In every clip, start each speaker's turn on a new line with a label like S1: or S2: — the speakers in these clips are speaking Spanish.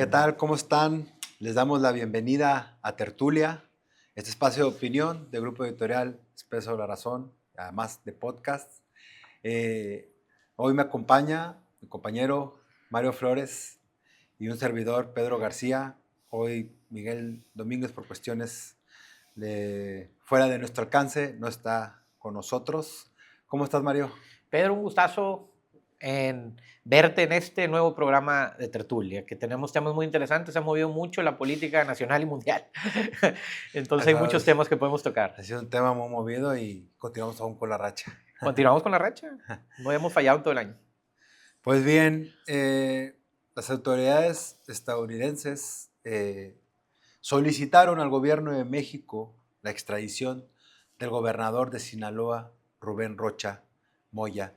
S1: ¿Qué tal? ¿Cómo están? Les damos la bienvenida a Tertulia, este espacio de opinión de Grupo Editorial Expreso La Razón, además de podcast. Eh, Hoy me acompaña mi compañero Mario Flores y un servidor, Pedro García. Hoy Miguel Domínguez, por cuestiones fuera de nuestro alcance, no está con nosotros. ¿Cómo estás, Mario?
S2: Pedro, un gustazo en verte en este nuevo programa de Tertulia, que tenemos temas muy interesantes, se ha movido mucho la política nacional y mundial. Entonces hay muchos temas que podemos tocar.
S1: Ha sido un tema muy movido y continuamos aún con la racha.
S2: Continuamos con la racha, no hemos fallado en todo el año.
S1: Pues bien, las autoridades estadounidenses solicitaron al gobierno de México la extradición del gobernador de Sinaloa, Rubén Rocha Moya,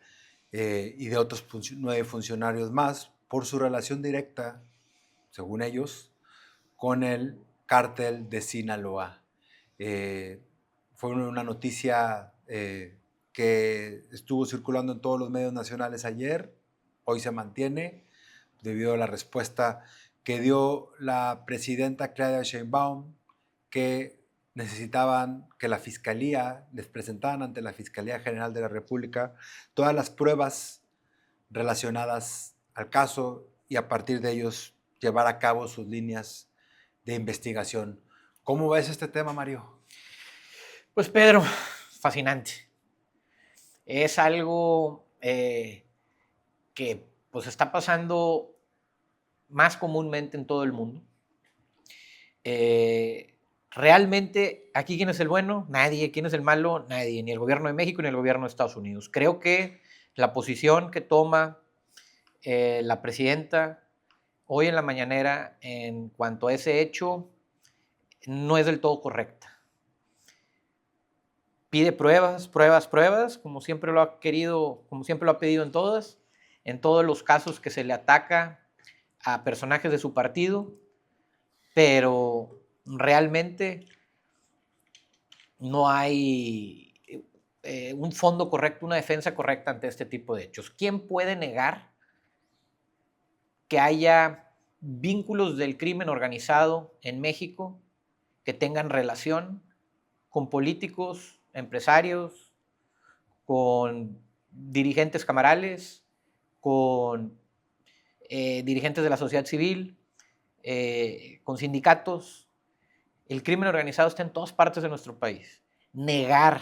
S1: y de otros 9 funcionarios más por su relación directa, según ellos, con el cártel de Sinaloa. Fue una noticia que estuvo circulando en todos los medios nacionales ayer, hoy se mantiene, debido a la respuesta que dio la presidenta Claudia Sheinbaum, que necesitaban que la Fiscalía les presentaran ante la Fiscalía General de la República todas las pruebas relacionadas al caso y a partir de ellos llevar a cabo sus líneas de investigación. ¿Cómo ves este tema, Mario?
S2: Pues Pedro, fascinante. Es algo que pues está pasando más comúnmente en todo el mundo. Realmente, aquí quién es el bueno, nadie, quién es el malo, nadie, ni el gobierno de México ni el gobierno de Estados Unidos. Creo que la posición que toma la presidenta hoy en la mañanera en cuanto a ese hecho no es del todo correcta. Pide pruebas, pruebas, pruebas, como siempre lo ha querido, como siempre lo ha pedido en todos los casos que se le ataca a personajes de su partido, pero realmente no hay un fondo correcto, una defensa correcta ante este tipo de hechos. ¿Quién puede negar que haya vínculos del crimen organizado en México que tengan relación con políticos, empresarios, con dirigentes camarales, con dirigentes de la sociedad civil, con sindicatos? El crimen organizado está en todas partes de nuestro país. Negar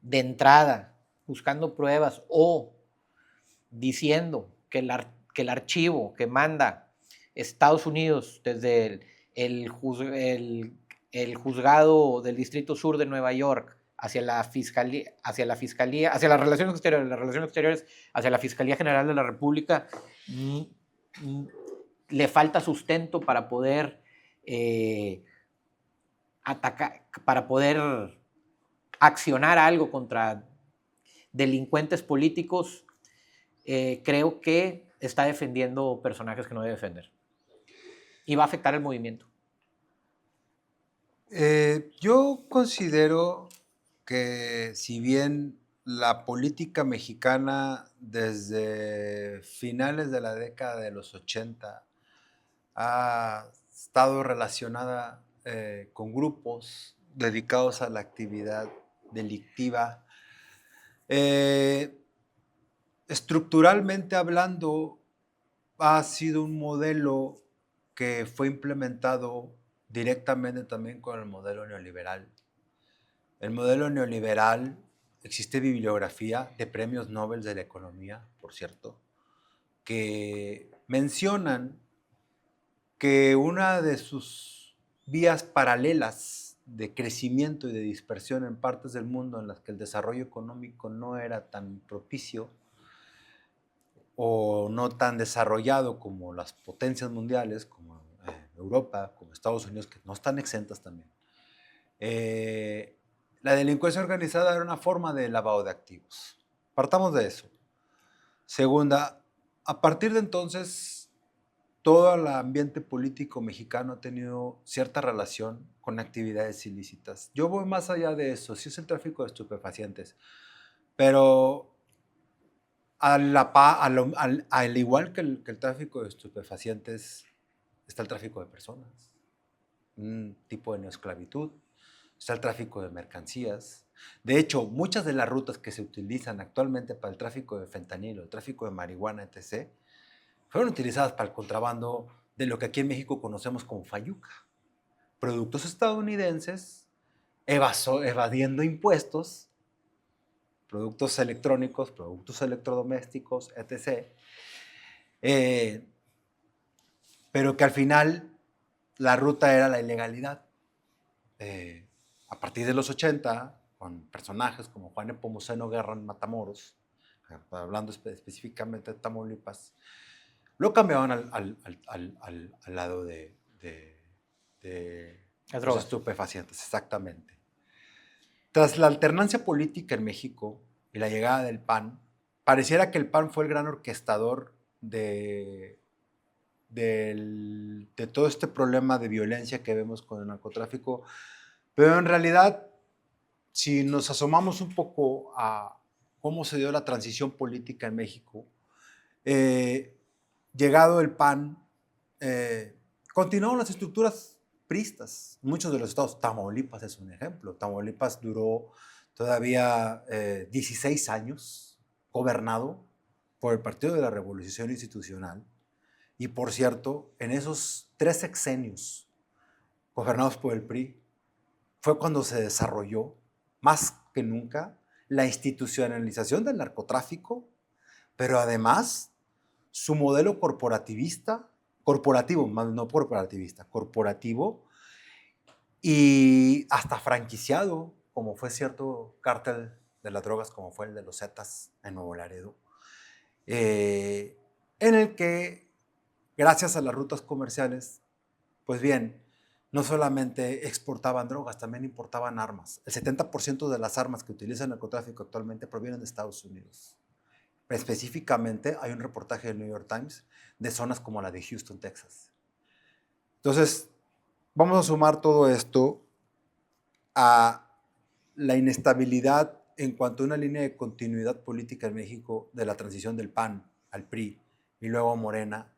S2: de entrada, buscando pruebas o diciendo que el archivo que manda Estados Unidos desde el juzgado del Distrito Sur de Nueva York hacia la fiscalía, hacia las relaciones exteriores, hacia la Fiscalía General de la República, le falta sustento para poder atacar, para poder accionar algo contra delincuentes políticos. Creo que está defendiendo personajes que no debe defender. Y va a afectar el movimiento.
S1: Yo considero que si bien la política mexicana desde finales de la década de los 80 ha estado relacionada con grupos dedicados a la actividad delictiva, eh, estructuralmente hablando, ha sido un modelo que fue implementado directamente también con el modelo neoliberal. El modelo neoliberal, existe bibliografía de premios Nobel de la economía, por cierto, que mencionan que una de sus vías paralelas de crecimiento y de dispersión en partes del mundo en las que el desarrollo económico no era tan propicio o no tan desarrollado como las potencias mundiales, como Europa, como Estados Unidos, que no están exentas también. La delincuencia organizada era una forma de lavado de activos. Partamos de eso. Segunda, a partir de entonces, todo el ambiente político mexicano ha tenido cierta relación con actividades ilícitas. Yo voy más allá de eso, sí es el tráfico de estupefacientes, pero al igual que el tráfico de estupefacientes, está el tráfico de personas, un tipo de neoesclavitud, está el tráfico de mercancías. De hecho, muchas de las rutas que se utilizan actualmente para el tráfico de fentanilo, el tráfico de marihuana, etc., fueron utilizadas para el contrabando de lo que aquí en México conocemos como fayuca. Productos estadounidenses evadiendo impuestos, productos electrónicos, productos electrodomésticos, etc., eh, pero que al final la ruta era la ilegalidad. A partir de los 80, con personajes como Juan Nepomuceno Guerra en Matamoros, hablando específicamente de Tamaulipas, lo cambiaban al lado de
S2: Las
S1: los
S2: drogas.
S1: estupefacientes, exactamente. Tras la alternancia política en México y la llegada del PAN, pareciera que el PAN fue el gran orquestador de todo este problema de violencia que vemos con el narcotráfico, pero en realidad, si nos asomamos un poco a cómo se dio la transición política en México, llegado el PAN, continuaron las estructuras priistas. Muchos de los estados, Tamaulipas es un ejemplo. Tamaulipas duró todavía 16 años gobernado por el Partido de la Revolución Institucional. Y por cierto, en esos 3 sexenios gobernados por el PRI, fue cuando se desarrolló más que nunca la institucionalización del narcotráfico, pero además su modelo corporativo, más no corporativista, corporativo y hasta franquiciado, como fue cierto cártel de las drogas, como fue el de los Zetas en Nuevo Laredo, en el que, gracias a las rutas comerciales, pues bien, no solamente exportaban drogas, también importaban armas. El 70% de las armas que utiliza el narcotráfico actualmente provienen de Estados Unidos. Específicamente, hay un reportaje del New York Times de zonas como la de Houston, Texas. Entonces, vamos a sumar todo esto a la inestabilidad en cuanto a una línea de continuidad política en México de la transición del PAN al PRI y luego a Morena.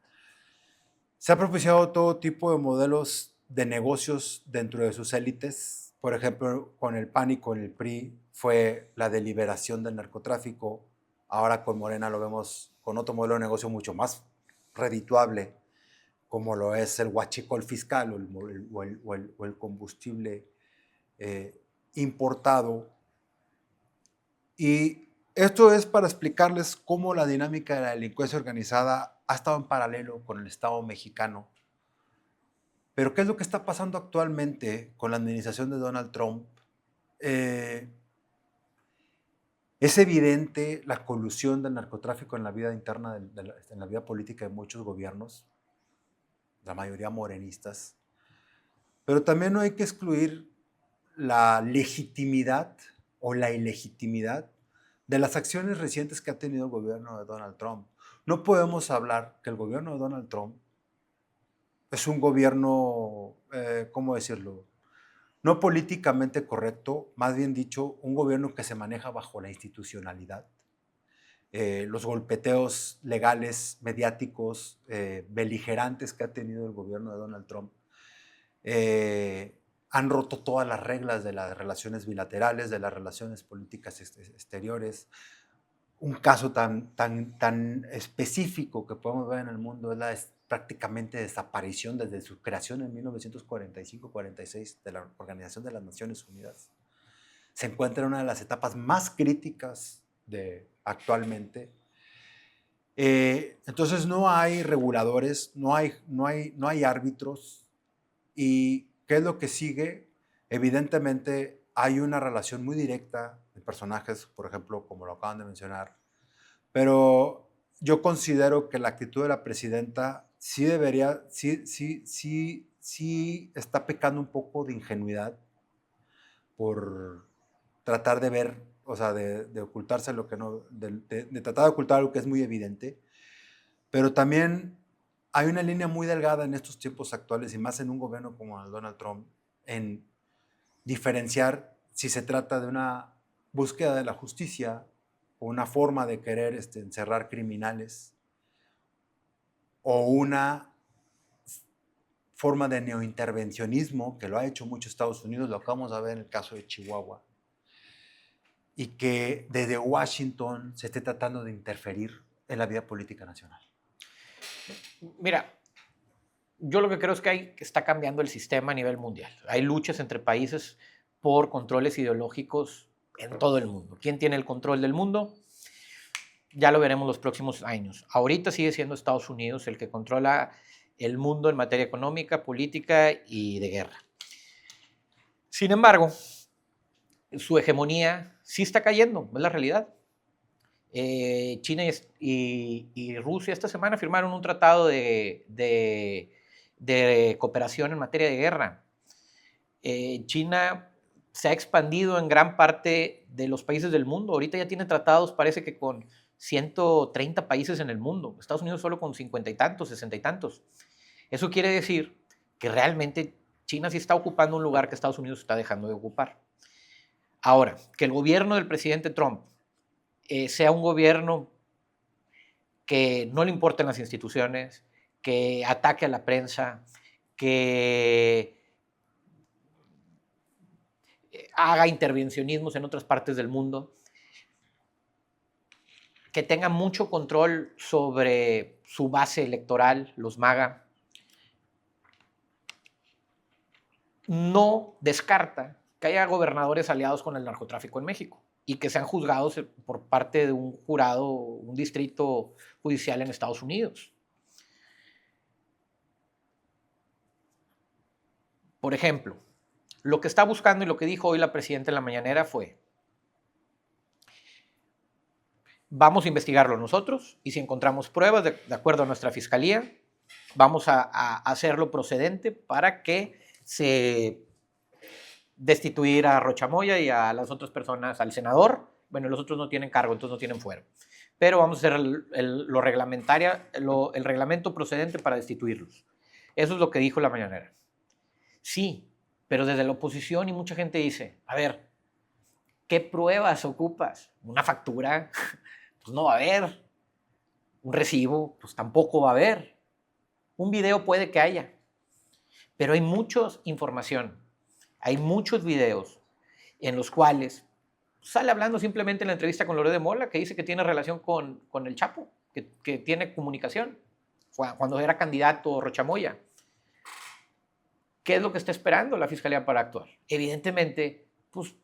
S1: Se ha propiciado todo tipo de modelos de negocios dentro de sus élites. Por ejemplo, con el PAN y con el PRI fue la deliberación del narcotráfico. Ahora con Morena lo vemos con otro modelo de negocio mucho más redituable, como lo es el huachicol fiscal o el combustible importado. Y esto es para explicarles cómo la dinámica de la delincuencia organizada ha estado en paralelo con el Estado mexicano. Pero ¿qué es lo que está pasando actualmente con la administración de Donald Trump? Es evidente la colusión del narcotráfico en la vida interna, en la vida política de muchos gobiernos, la mayoría morenistas, pero también no hay que excluir la legitimidad o la ilegitimidad de las acciones recientes que ha tenido el gobierno de Donald Trump. No podemos hablar que el gobierno de Donald Trump es un gobierno, ¿cómo decirlo? No políticamente correcto, más bien dicho, un gobierno que se maneja bajo la institucionalidad. Los golpeteos legales, mediáticos, beligerantes que ha tenido el gobierno de Donald Trump han roto todas las reglas de las relaciones bilaterales, de las relaciones políticas exteriores. Un caso tan específico que podemos ver en el mundo es la prácticamente desaparición desde su creación en 1945-46 de la Organización de las Naciones Unidas. Se encuentra en una de las etapas más críticas actualmente. Entonces no hay reguladores, no hay árbitros. ¿Y qué es lo que sigue? Evidentemente hay una relación muy directa de personajes, por ejemplo, como lo acaban de mencionar, pero yo considero que la actitud de la presidenta sí está pecando un poco de ingenuidad por tratar de ver, o sea, de ocultarse lo que no, de tratar de ocultar algo que es muy evidente, pero también hay una línea muy delgada en estos tiempos actuales y más en un gobierno como el Donald Trump en diferenciar si se trata de una búsqueda de la justicia o una forma de querer encerrar criminales o una forma de neointervencionismo que lo ha hecho mucho Estados Unidos, lo acabamos de ver en el caso de Chihuahua, y que desde Washington se esté tratando de interferir en la vida política nacional.
S2: Mira, yo lo que creo es que está cambiando el sistema a nivel mundial. Hay luchas entre países por controles ideológicos en todo el mundo. ¿Quién tiene el control del mundo? Ya lo veremos los próximos años. Ahorita sigue siendo Estados Unidos el que controla el mundo en materia económica, política y de guerra. Sin embargo, su hegemonía sí está cayendo, es la realidad. China y Rusia esta semana firmaron un tratado de cooperación en materia de guerra. China se ha expandido en gran parte de los países del mundo. Ahorita ya tiene tratados, parece que con 130 países en el mundo. Estados Unidos solo con 50 y tantos, 60 y tantos. Eso quiere decir que realmente China sí está ocupando un lugar que Estados Unidos está dejando de ocupar. Ahora, que el gobierno del presidente Trump sea un gobierno que no le importen las instituciones, que ataque a la prensa, que haga intervencionismos en otras partes del mundo, que tenga mucho control sobre su base electoral, los MAGA, no descarta que haya gobernadores aliados con el narcotráfico en México y que sean juzgados por parte de un jurado, un distrito judicial en Estados Unidos. Por ejemplo, lo que está buscando y lo que dijo hoy la presidenta en la mañanera fue: vamos a investigarlo nosotros y si encontramos pruebas de acuerdo a nuestra fiscalía, vamos a hacerlo procedente para que se destituir a Rocha Moya y a las otras personas, al senador. Bueno, los otros no tienen cargo, entonces no tienen fuero. Pero vamos a hacer el reglamento procedente para destituirlos. Eso es lo que dijo la mañanera. Sí, pero desde la oposición y mucha gente dice, a ver, ¿qué pruebas ocupas? ¿Una factura? Pues no va a haber. ¿Un recibo? Pues tampoco va a haber. Un video puede que haya. Pero hay mucha información, hay muchos videos en los cuales sale hablando simplemente en la entrevista con Loret de Mola, que dice que tiene relación con el Chapo, que tiene comunicación, cuando era candidato Rocha Moya. ¿Qué es lo que está esperando la Fiscalía para actuar? Evidentemente, pues,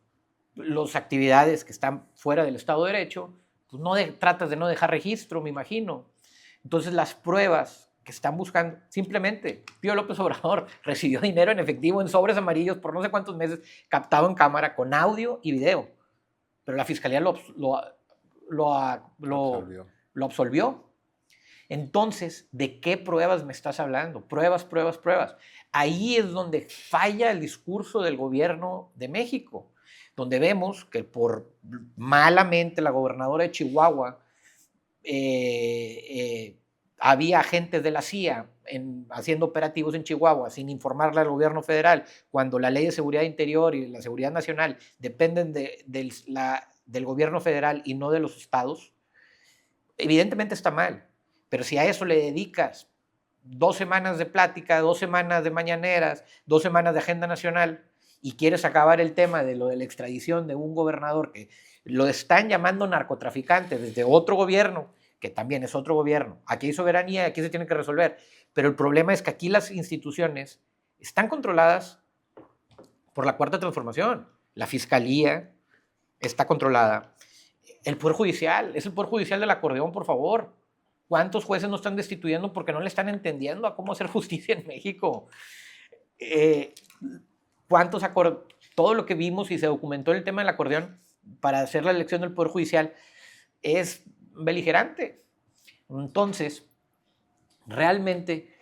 S2: las actividades que están fuera del Estado de Derecho, pues tratas de no dejar registro, me imagino. Entonces, las pruebas que están buscando, simplemente, Pío López Obrador recibió dinero en efectivo en sobres amarillos por no sé cuántos meses, captado en cámara con audio y video. Pero la Fiscalía lo absolvió. Entonces, ¿de qué pruebas me estás hablando? Pruebas, pruebas, pruebas. Ahí es donde falla el discurso del gobierno de México, donde vemos que por malamente la gobernadora de Chihuahua había agentes de la CIA haciendo operativos en Chihuahua sin informarle al gobierno federal, cuando la ley de seguridad interior y la seguridad nacional dependen del gobierno federal y no de los estados. Evidentemente está mal. Pero si a eso le dedicas 2 semanas de plática, 2 semanas de mañaneras, 2 semanas de agenda nacional y quieres acabar el tema de lo de la extradición de un gobernador que lo están llamando narcotraficante desde otro gobierno, que también es otro gobierno, aquí hay soberanía, aquí se tiene que resolver, pero el problema es que aquí las instituciones están controladas por la Cuarta Transformación. La Fiscalía está controlada. El Poder Judicial, es el Poder Judicial del acordeón, por favor. ¿Cuántos jueces no están destituyendo porque no le están entendiendo a cómo hacer justicia en México? Todo lo que vimos y se documentó en el tema del acordeón para hacer la elección del Poder Judicial es beligerante. Entonces, realmente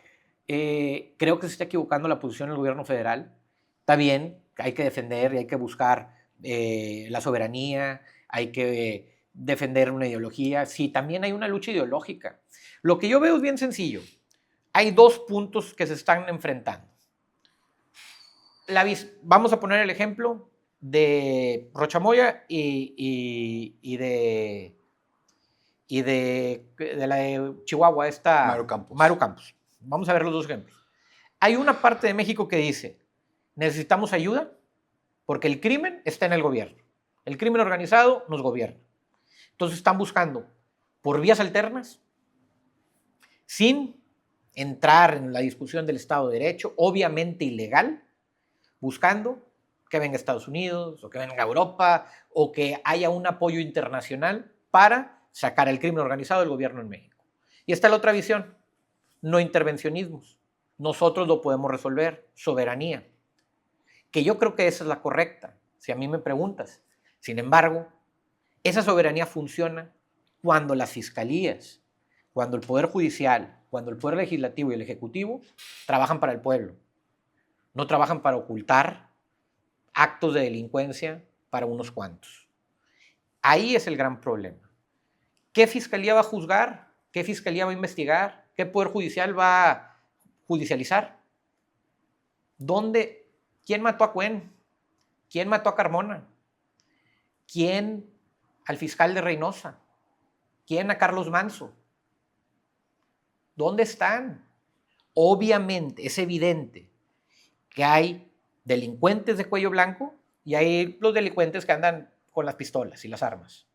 S2: creo que se está equivocando la posición del gobierno federal. Está bien, hay que defender y hay que buscar la soberanía, hay que defender una ideología. Sí, también hay una lucha ideológica. Lo que yo veo es bien sencillo. Hay 2 puntos que se están enfrentando. Vamos a poner el ejemplo de Rocha Moya y de la de Chihuahua,
S1: Maru Campos.
S2: Maru Campos. Vamos a ver los 2 ejemplos. Hay una parte de México que dice, necesitamos ayuda porque el crimen está en el gobierno. El crimen organizado nos gobierna. Entonces están buscando por vías alternas, sin entrar en la discusión del Estado de Derecho, obviamente ilegal, buscando que venga Estados Unidos o que venga Europa o que haya un apoyo internacional para sacar el crimen organizado del gobierno en México. Y está la otra visión, no intervencionismos. Nosotros lo podemos resolver, soberanía, que yo creo que esa es la correcta, si a mí me preguntas. Sin embargo, esa soberanía funciona cuando las fiscalías, cuando el Poder Judicial, cuando el Poder Legislativo y el Ejecutivo trabajan para el pueblo, no trabajan para ocultar actos de delincuencia para unos cuantos. Ahí es el gran problema. ¿Qué fiscalía va a juzgar? ¿Qué fiscalía va a investigar? ¿Qué Poder Judicial va a judicializar? ¿Dónde? ¿Quién mató a Cuen? ¿Quién mató a Carmona? ¿Quién al fiscal de Reynosa? ¿Quién a Carlos Manso? ¿Dónde están? Obviamente, es evidente que hay delincuentes de cuello blanco y hay los delincuentes que andan con las pistolas y las armas.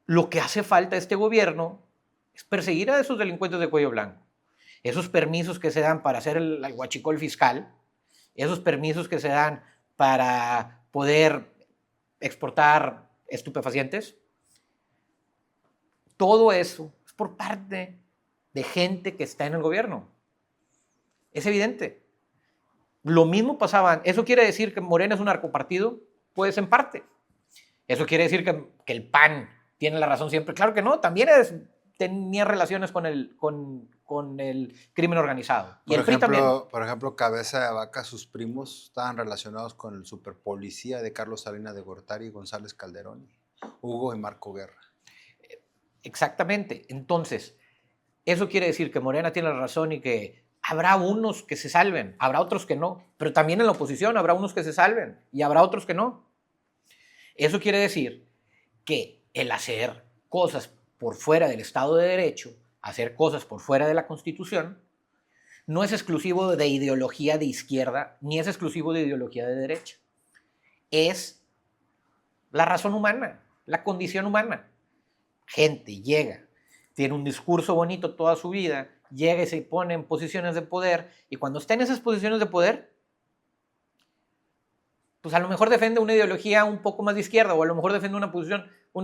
S2: Lo que hace falta a este gobierno es perseguir a esos delincuentes de cuello blanco. Esos permisos que se dan para hacer el huachicol fiscal, esos permisos que se dan para poder exportar estupefacientes, todo eso es por parte de gente que está en el gobierno. Es evidente. Lo mismo pasaba. ¿Eso quiere decir que Morena es un narcopartido? Pues en parte. ¿Eso quiere decir que el PAN tiene la razón siempre? Claro que no. También tenía relaciones con el crimen organizado. Y el PRI también.
S1: Por ejemplo, Cabeza de Vaca, sus primos estaban relacionados con el superpolicía de Carlos Salinas de Gortari y González Calderón, Hugo y Marco Guerra.
S2: Exactamente. Entonces, eso quiere decir que Morena tiene la razón y que habrá unos que se salven, habrá otros que no, pero también en la oposición habrá unos que se salven y habrá otros que no. Eso quiere decir que el hacer cosas por fuera del Estado de Derecho, hacer cosas por fuera de la Constitución, no es exclusivo de ideología de izquierda, ni es exclusivo de ideología de derecha. Es la razón humana, la condición humana. Gente llega, tiene un discurso bonito toda su vida, llega y se pone en posiciones de poder, y cuando está en esas posiciones de poder, pues a lo mejor defiende una ideología un poco más de izquierda, o a lo mejor defiende una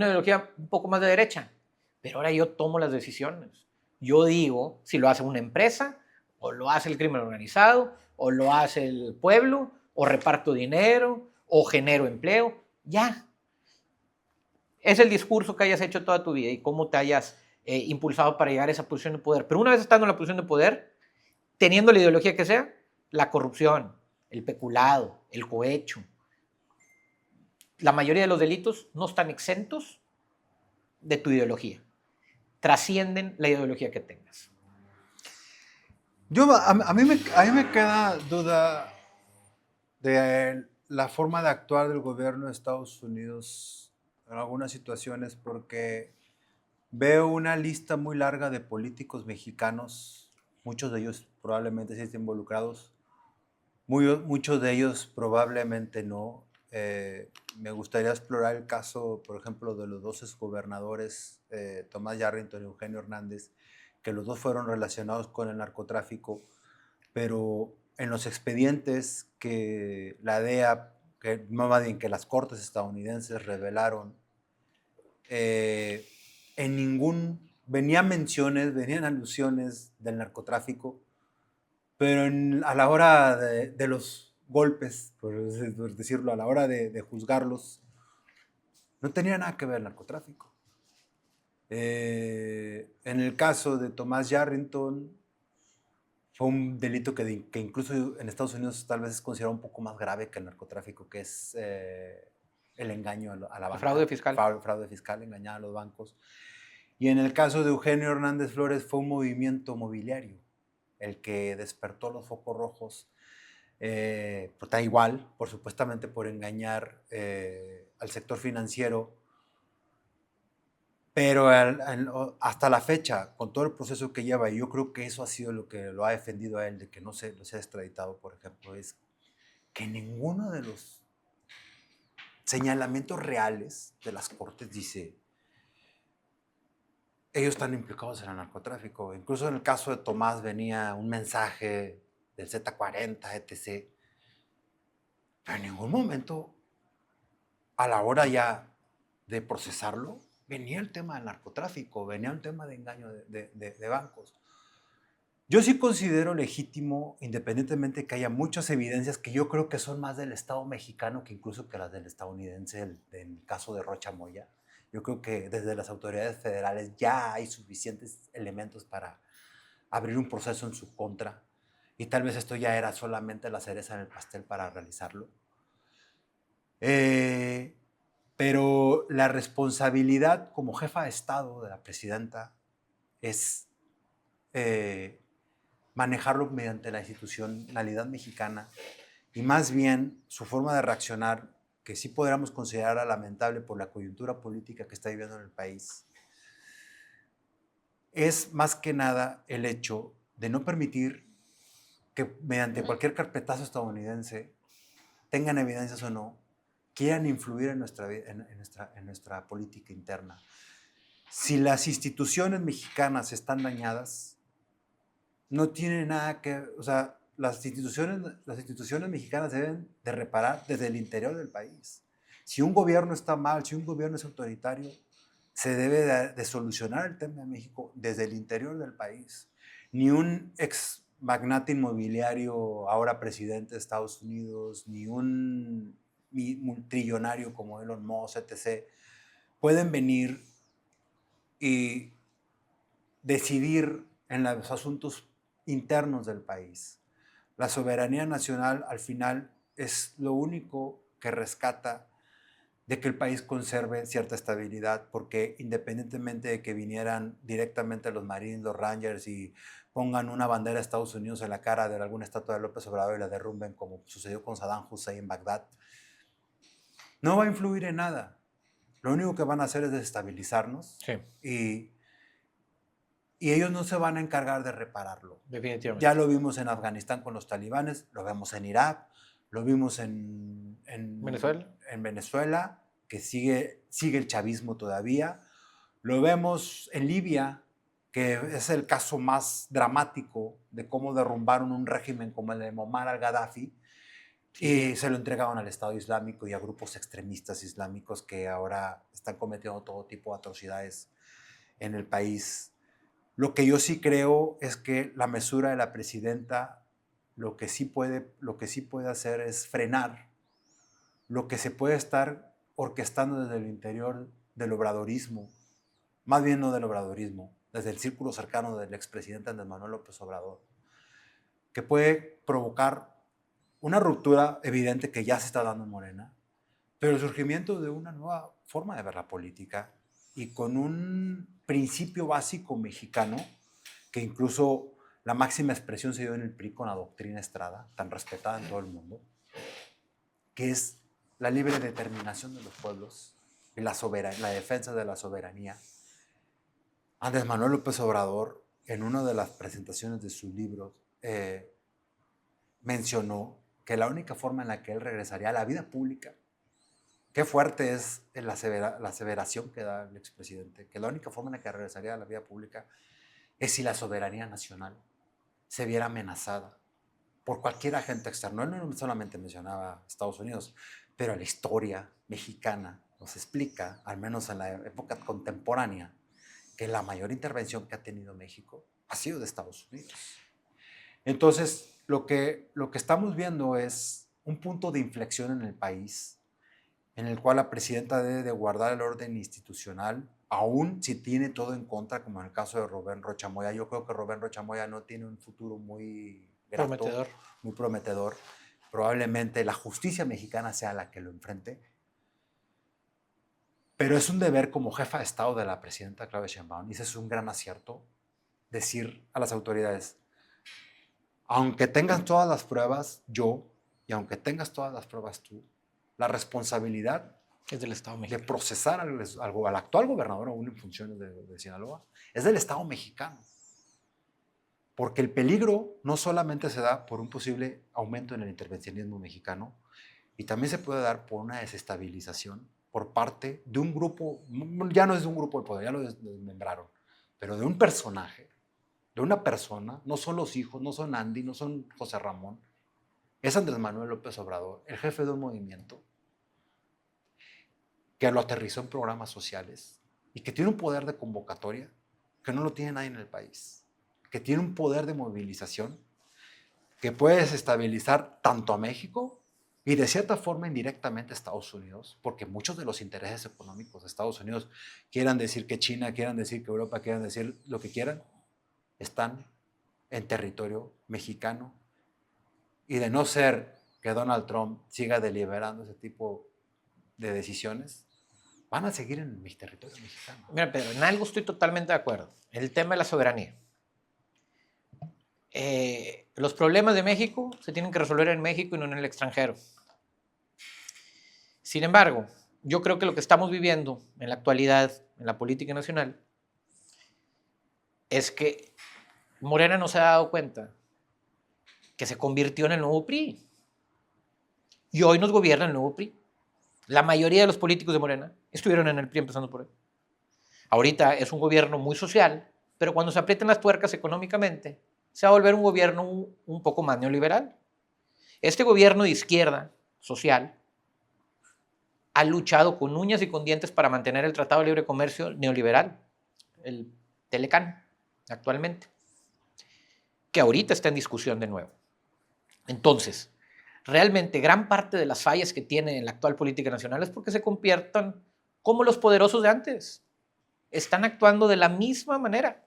S2: ideología un poco más de derecha, pero ahora yo tomo las decisiones. Yo digo si lo hace una empresa, o lo hace el crimen organizado, o lo hace el pueblo, o reparto dinero, o genero empleo, ya. Es el discurso que hayas hecho toda tu vida y cómo te hayas impulsado para llegar a esa posición de poder. Pero una vez estando en la posición de poder, teniendo la ideología que sea, la corrupción, el peculado, el cohecho, la mayoría de los delitos no están exentos de tu ideología. Trascienden la ideología que tengas.
S1: A mí me queda duda de la forma de actuar del gobierno de Estados Unidos en algunas situaciones, porque veo una lista muy larga de políticos mexicanos, muchos de ellos probablemente sí estén involucrados, muchos de ellos probablemente no. Me gustaría explorar el caso, por ejemplo, de los dos exgobernadores, Tomás Yarrington y Eugenio Hernández, que los dos fueron relacionados con el narcotráfico, pero en los expedientes que la DEA, que más bien que las cortes estadounidenses revelaron, en ningún, venían alusiones del narcotráfico, pero a la hora de los golpes, por decirlo, a la hora de juzgarlos, no tenía nada que ver el narcotráfico. En el caso de Tomás Yarrington, fue un delito que incluso en Estados Unidos tal vez es considerado un poco más grave que el narcotráfico, que es el engaño a la banca.
S2: Fraude fiscal.
S1: Fraude fiscal, engañar a los bancos. Y en el caso de Eugenio Hernández Flores fue un movimiento mobiliario el que despertó los focos rojos, pues está igual, supuestamente por engañar al sector financiero, Pero hasta la fecha, con todo el proceso que lleva, y yo creo que eso ha sido lo que lo ha defendido a él, de que no se lo sea extraditado, por ejemplo, es que ninguno de los señalamientos reales de las cortes dice ellos están implicados en el narcotráfico. Incluso en el caso de Tomás venía un mensaje del Z40, etc. Pero en ningún momento, a la hora ya de procesarlo, venía el tema del narcotráfico, venía un tema de engaño de bancos. Yo sí considero legítimo, independientemente que haya muchas evidencias que yo creo que son más del Estado mexicano que incluso que las del estadounidense, en el caso de Rocha Moya. Yo creo que desde las autoridades federales ya hay suficientes elementos para abrir un proceso en su contra, y tal vez esto ya era solamente la cereza en el pastel para realizarlo. Pero la responsabilidad como jefa de Estado de la presidenta es manejarlo mediante la institucionalidad mexicana, y más bien su forma de reaccionar, que sí podríamos considerar lamentable por la coyuntura política que está viviendo en el país, es más que nada el hecho de no permitir que mediante cualquier carpetazo estadounidense, tengan evidencias o no, quieran influir en nuestra política interna. Si las instituciones mexicanas están dañadas, no tiene nada que, o sea, las instituciones mexicanas deben de reparar desde el interior del país. Si un gobierno está mal, si un gobierno es autoritario, se debe de solucionar el tema de México desde el interior del país. Ni un ex magnate inmobiliario, ahora presidente de Estados Unidos, ni un trillonario como Elon Musk, etc., pueden venir y decidir en los asuntos internos del país. La soberanía nacional al final es lo único que rescata de que el país conserve cierta estabilidad, porque independientemente de que vinieran directamente los Marines, los Rangers, y pongan una bandera de Estados Unidos en la cara de alguna estatua de López Obrador y la derrumben como sucedió con Saddam Hussein en Bagdad, no va a influir en nada. Lo único que van a hacer es desestabilizarnos,
S2: Sí,
S1: y ellos no se van a encargar de repararlo.
S2: definitivamente.
S1: Ya lo vimos en Afganistán con los talibanes, lo vemos en Irak, lo vimos
S2: Venezuela.
S1: en Venezuela, que sigue el chavismo todavía. Lo vemos en Libia, que es el caso más dramático de cómo derrumbaron un régimen como el de Muammar al-Gaddafi, y se lo entregaron al Estado Islámico y a grupos extremistas islámicos que ahora están cometiendo todo tipo de atrocidades en el país. Lo que yo sí creo es que la mesura de la presidenta lo que sí puede hacer es frenar lo que se puede estar orquestando desde el interior del obradorismo, más bien no del obradorismo, desde el círculo cercano del expresidente Andrés Manuel López Obrador, que puede provocar una ruptura evidente que ya se está dando en Morena, pero el surgimiento de una nueva forma de ver la política, y con un principio básico mexicano que incluso la máxima expresión se dio en el PRI con la doctrina Estrada, tan respetada en todo el mundo, que es la libre determinación de los pueblos y la defensa de la soberanía. Andrés Manuel López Obrador, en una de las presentaciones de sus libros, mencionó que la única forma en la que él regresaría a la vida pública, qué fuerte es la aseveración que da el expresidente, que la única forma en la que regresaría a la vida pública es si la soberanía nacional se viera amenazada por cualquier agente externo. Él no solamente mencionaba Estados Unidos, pero la historia mexicana nos explica, al menos en la época contemporánea, que la mayor intervención que ha tenido México ha sido de Estados Unidos. Entonces, lo que estamos viendo es un punto de inflexión en el país, en el cual la presidenta debe de guardar el orden institucional, aún si tiene todo en contra, como en el caso de Rubén Rocha Moya. Yo creo que Rubén Rocha Moya no tiene un futuro muy grato,
S2: Prometedor.
S1: muy prometedor. Probablemente la justicia mexicana sea la que lo enfrente. Pero es un deber como jefa de Estado de la presidenta Claudia Sheinbaum, y ese es un gran acierto, decir a las autoridades, aunque tengas todas las pruebas yo, y aunque tengas todas las pruebas tú, la responsabilidad
S2: Es del Estado
S1: de
S2: mexicano.
S1: procesar al actual gobernador aún en funciones de Sinaloa, es del Estado mexicano. Porque el peligro no solamente se da por un posible aumento en el intervencionismo mexicano, y también se puede dar por una desestabilización por parte de un grupo, ya no es de un grupo de poder, ya lo desmembraron, pero de un personaje, de una persona, no son los hijos, no son Andy, no son José Ramón, es Andrés Manuel López Obrador, el jefe de un movimiento que lo aterrizó en programas sociales y que tiene un poder de convocatoria que no lo tiene nadie en el país, que tiene un poder de movilización que puede desestabilizar tanto a México y de cierta forma indirectamente a Estados Unidos, porque muchos de los intereses económicos de Estados Unidos, quieran decir que China, quieran decir que Europa, quieran decir lo que quieran, están en territorio mexicano. Y de no ser que Donald Trump siga deliberando ese tipo de decisiones, van a seguir en mi territorio mexicano.
S2: Mira, Pedro, en algo estoy totalmente de acuerdo. El tema de la soberanía. Los problemas de México se tienen que resolver en México y no en el extranjero. Sin embargo, yo creo que lo que estamos viviendo en la actualidad, en la política nacional, es que Morena no se ha dado cuenta que se convirtió en el nuevo PRI. Y hoy nos gobierna el nuevo PRI. La mayoría de los políticos de Morena estuvieron en el PRI empezando por ahí. Ahorita es un gobierno muy social, pero cuando se aprieten las tuercas económicamente, se va a volver un gobierno un poco más neoliberal. Este gobierno de izquierda social ha luchado con uñas y con dientes para mantener el Tratado de Libre Comercio neoliberal, el Telecán, actualmente, que ahorita está en discusión de nuevo. Entonces, realmente gran parte de las fallas que tiene en la actual política nacional es porque se conviertan como los poderosos de antes. Están actuando de la misma manera,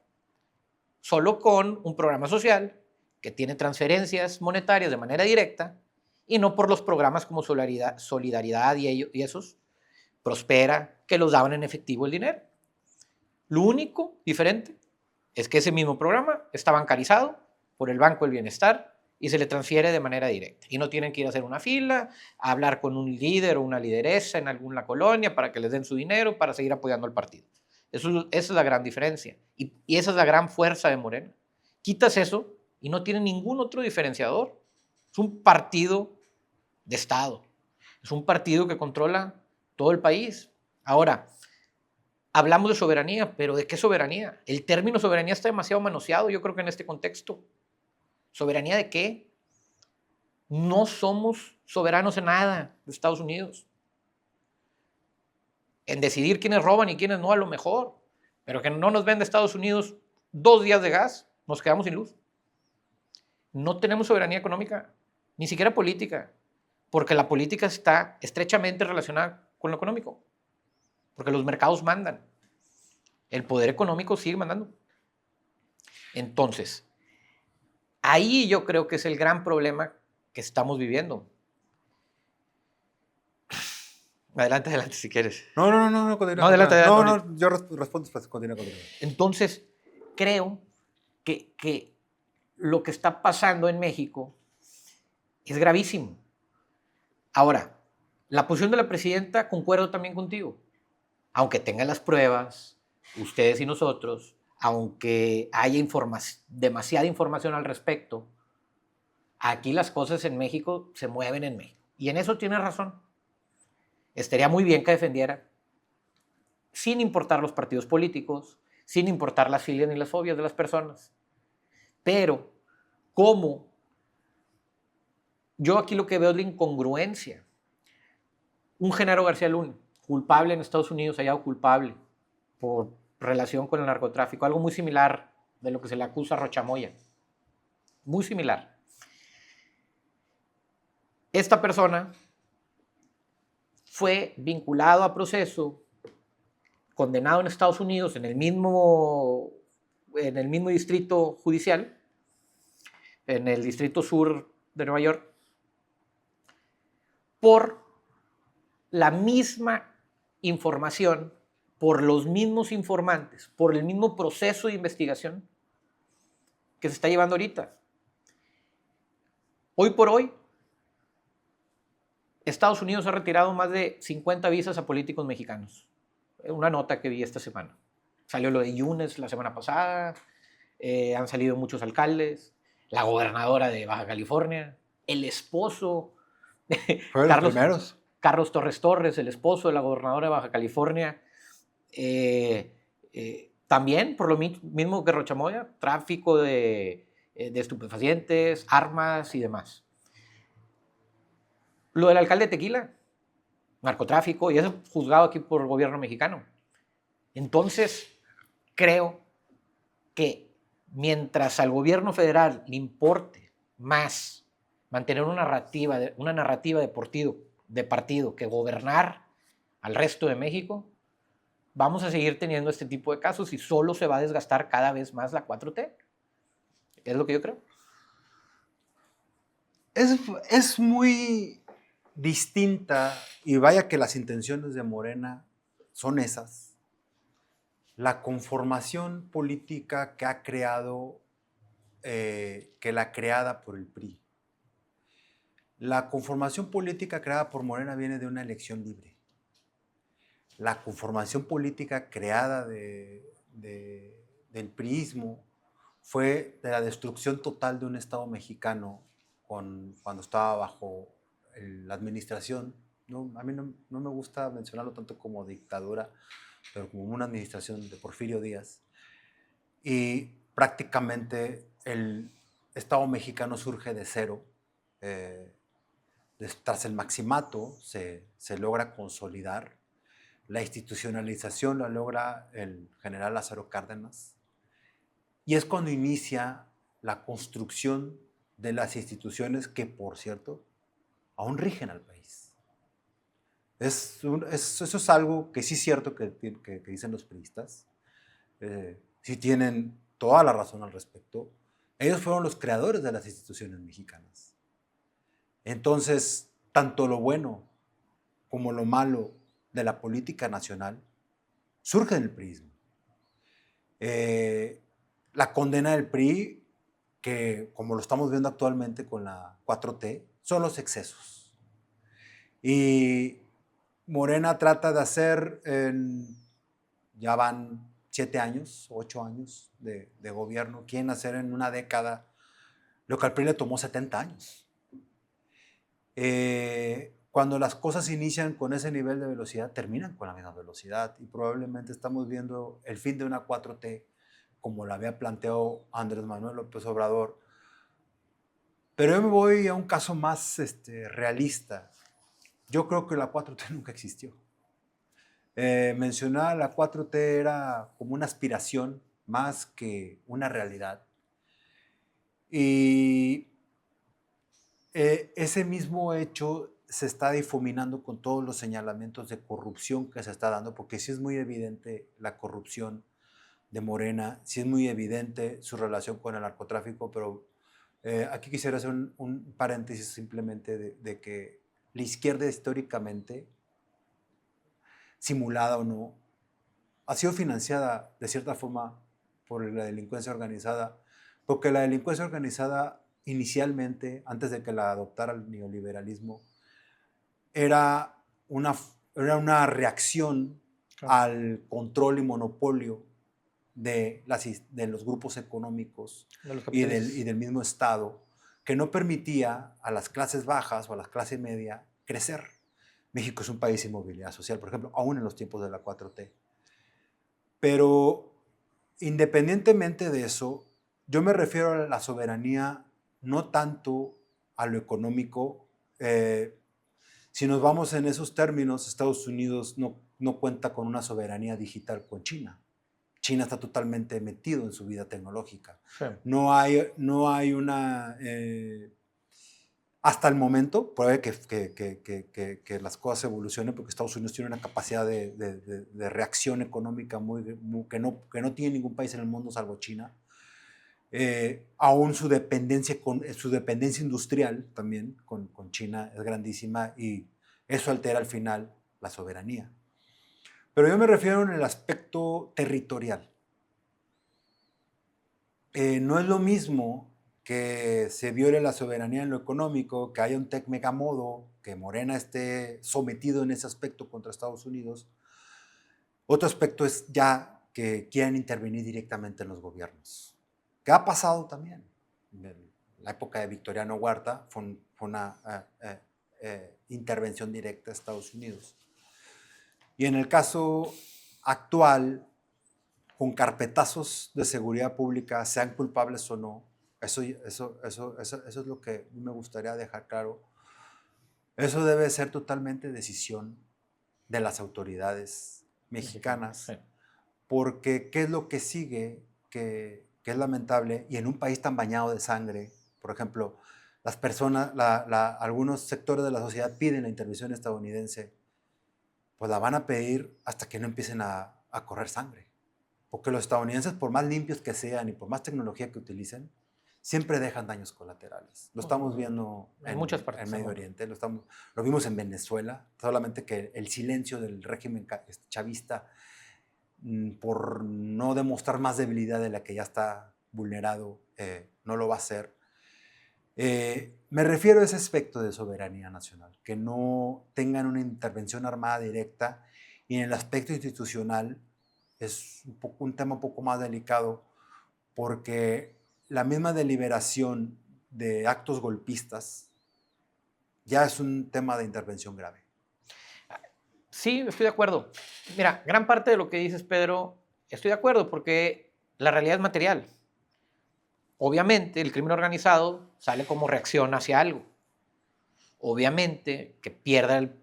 S2: solo con un programa social que tiene transferencias monetarias de manera directa y no por los programas como Solidaridad y esos, Prospera, que los daban en efectivo el dinero. Lo único diferente es que ese mismo programa está bancarizado por el Banco del Bienestar y se le transfiere de manera directa. Y no tienen que ir a hacer una fila, a hablar con un líder o una lideresa en alguna colonia para que les den su dinero para seguir apoyando al partido. Esa es la gran diferencia. Y esa es la gran fuerza de Morena. Quitas eso y no tiene ningún otro diferenciador. Es un partido de Estado. Es un partido que controla todo el país. Ahora, hablamos de soberanía, pero ¿de qué soberanía? El término soberanía está demasiado manoseado, yo creo que en este contexto. ¿Soberanía de qué? No somos soberanos en nada de Estados Unidos. En decidir quiénes roban y quiénes no, a lo mejor. Pero que no nos venda Estados Unidos 2 días de gas, nos quedamos sin luz. No tenemos soberanía económica, ni siquiera política, porque la política está estrechamente relacionada con lo económico, porque los mercados mandan. El poder económico sigue mandando. Entonces, ahí yo creo que es el gran problema que estamos viviendo. Adelante, adelante, si quieres.
S1: No, continúa.
S2: No, adelante,
S1: No,
S2: adelante.
S1: yo respondo después, continúa.
S2: Entonces, creo que lo que está pasando en México es gravísimo. Ahora, la posición de la presidenta, concuerdo también contigo. Aunque tenga las pruebas, ustedes y nosotros, aunque haya demasiada información al respecto, aquí las cosas en México se mueven en México. Y en eso tiene razón. Estaría muy bien que defendiera, sin importar los partidos políticos, sin importar las filias ni las fobias de las personas. Pero, ¿cómo? Yo aquí lo que veo es la incongruencia. Un Genaro García Luna, culpable en Estados Unidos, hallado culpable por relación con el narcotráfico, algo muy similar de lo que se le acusa a Rocha Moya. Muy similar. Esta persona fue vinculado a proceso, condenado en Estados Unidos en el mismo distrito judicial, en el distrito sur de Nueva York, por la misma información, por los mismos informantes, por el mismo proceso de investigación que se está llevando ahorita. Hoy por hoy, Estados Unidos ha retirado más de 50 visas a políticos mexicanos. Una nota que vi esta semana. Salió lo de Yunes la semana pasada, han salido muchos alcaldes, la gobernadora de Baja California, el esposo
S1: Fueron los
S2: Carlos,
S1: primeros.
S2: Carlos Torres Torres, el esposo de la gobernadora de Baja California, también por lo mismo que Rocha Moya, tráfico de estupefacientes, armas y demás. Lo del alcalde de Tequila, narcotráfico, y eso es juzgado aquí por el gobierno mexicano. Entonces, creo que mientras al gobierno federal le importe más mantener una narrativa de partido que gobernar al resto de México, vamos a seguir teniendo este tipo de casos y solo se va a desgastar cada vez más la 4T. Es lo que yo creo.
S1: Es muy distinta, y vaya que las intenciones de Morena son esas, la conformación política que ha creado, que la creada por el PRI. La conformación política creada por Morena viene de una elección libre. La conformación política creada del priismo fue de la destrucción total de un Estado mexicano cuando estaba bajo la administración. No, a mí no me gusta mencionarlo tanto como dictadura, pero como una administración de Porfirio Díaz. Y prácticamente el Estado mexicano surge de cero. Tras el maximato se logra consolidar. La institucionalización la logra el general Lázaro Cárdenas. Y es cuando inicia la construcción de las instituciones que, por cierto, aún rigen al país. Eso es algo que sí es cierto que dicen los priistas. Sí tienen toda la razón al respecto. Ellos fueron los creadores de las instituciones mexicanas. Entonces, tanto lo bueno como lo malo de la política nacional surge en el priismo. La condena del PRI, que como lo estamos viendo actualmente con la 4T, son los excesos. Y Morena trata de hacer, ya van 7 años, 8 años de gobierno, quieren hacer en una década lo que al PRI le tomó 70 años. Cuando las cosas inician con ese nivel de velocidad, terminan con la misma velocidad, y probablemente estamos viendo el fin de una 4T como la había planteado Andrés Manuel López Obrador. Pero yo me voy a un caso más realista. Yo creo que la 4T nunca existió. Mencionar la 4T era como una aspiración más que una realidad. Y ese mismo hecho se está difuminando con todos los señalamientos de corrupción que se está dando, porque sí es muy evidente la corrupción de Morena, sí es muy evidente su relación con el narcotráfico, pero aquí quisiera hacer un paréntesis simplemente de que la izquierda históricamente, simulada o no, ha sido financiada de cierta forma por la delincuencia organizada, porque la delincuencia organizada inicialmente, antes de que la adoptara el neoliberalismo, era una reacción al control y monopolio de los grupos económicos y del mismo Estado, que no permitía a las clases bajas o a la clase media crecer. México es un país sin movilidad social, por ejemplo, aún en los tiempos de la 4T. Pero independientemente de eso, yo me refiero a la soberanía no tanto a lo económico. Si nos vamos en esos términos, Estados Unidos no cuenta con una soberanía digital con China. China está totalmente metido en su vida tecnológica. Sí. No hay una... hasta el momento, puede que las cosas evolucionen, porque Estados Unidos tiene una capacidad de reacción económica que no tiene ningún país en el mundo salvo China. Aún su dependencia industrial también con China es grandísima, y eso altera al final la soberanía. Pero yo me refiero en el aspecto territorial. No es lo mismo que se viole la soberanía en lo económico, que haya un tecmegamodo, que Morena esté sometido en ese aspecto contra Estados Unidos. Otro aspecto es ya que quieran intervenir directamente en los gobiernos, que ha pasado también. En la época de Victoriano Huerta fue una intervención directa de Estados Unidos. Y en el caso actual, con carpetazos de seguridad pública, sean culpables o no, eso es lo que me gustaría dejar claro. Eso debe ser totalmente decisión de las autoridades mexicanas,
S2: Sí.
S1: porque ¿qué es lo que sigue? Que es lamentable, y en un país tan bañado de sangre, por ejemplo, las personas, algunos sectores de la sociedad piden la intervención estadounidense, pues la van a pedir hasta que no empiecen a correr sangre. Porque los estadounidenses, por más limpios que sean y por más tecnología que utilicen, siempre dejan daños colaterales. Lo estamos viendo
S2: en muchas partes
S1: en Medio Oriente, lo vimos en Venezuela, solamente que el silencio del régimen chavista, por no demostrar más debilidad de la que ya está vulnerado, no lo va a hacer. Me refiero a ese aspecto de soberanía nacional, que no tengan una intervención armada directa, y en el aspecto institucional es un tema un poco más delicado, porque la misma deliberación de actos golpistas ya es un tema de intervención grave.
S2: Sí, estoy de acuerdo. Mira, gran parte de lo que dices, Pedro, estoy de acuerdo porque la realidad es material. Obviamente, el crimen organizado sale como reacción hacia algo. Obviamente, que pierda el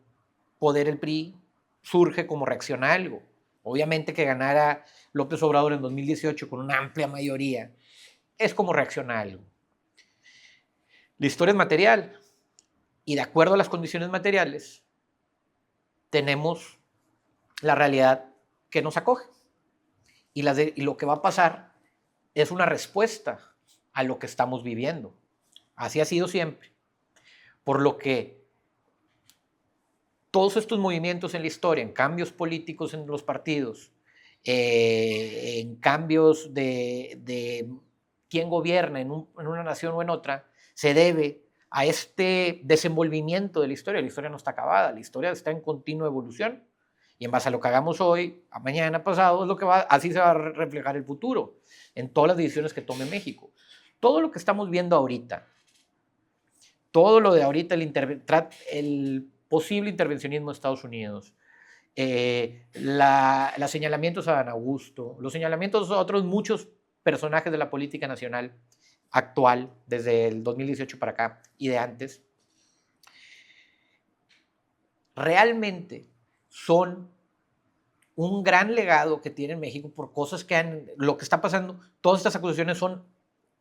S2: poder el PRI surge como reacción a algo. Obviamente, que ganara López Obrador en 2018 con una amplia mayoría es como reacción a algo. La historia es material y de acuerdo a las condiciones materiales tenemos la realidad que nos acoge. Y lo que va a pasar es una respuesta a lo que estamos viviendo. Así ha sido siempre. Por lo que todos estos movimientos en la historia, en cambios políticos en los partidos, en cambios de quién gobierna en una nación o en otra, se debe a este desenvolvimiento de la historia. La historia no está acabada, la historia está en continua evolución. Y en base a lo que hagamos hoy, a mañana, pasado, es lo que así se va a reflejar el futuro en todas las decisiones que tome México. Todo lo que estamos viendo ahorita, todo lo de ahorita, el posible intervencionismo de Estados Unidos, los señalamientos a Dan Augusto, los señalamientos a otros muchos personajes de la política nacional actual, desde el 2018 para acá y de antes, realmente son un gran legado que tiene México por cosas que lo que está pasando, todas estas acusaciones son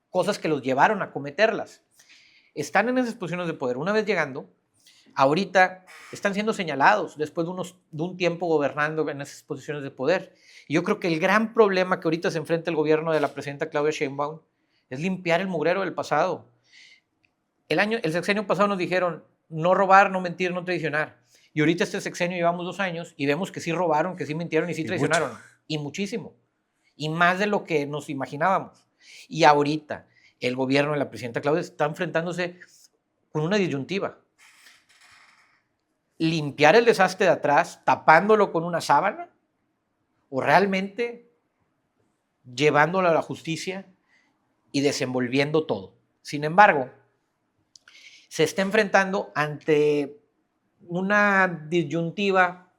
S2: cosas que los llevaron a cometerlas. Están en esas posiciones de poder. Una vez llegando, ahorita están siendo señalados después de un tiempo gobernando en esas posiciones de poder. Y yo creo que el gran problema que ahorita se enfrenta el gobierno de la presidenta Claudia Sheinbaum es limpiar el mugrero del pasado. El sexenio pasado nos dijeron no robar, no mentir, no traicionar. Y ahorita este sexenio llevamos 2 años y vemos que sí robaron, que sí mintieron y sí traicionaron. Y muchísimo. Y más de lo que nos imaginábamos. Y ahorita el gobierno de la presidenta Claudia está enfrentándose con una disyuntiva. Limpiar el desastre de atrás, tapándolo con una sábana, o realmente llevándolo a la justicia y desenvolviendo todo. Sin embargo, se está enfrentando ante una disyuntiva,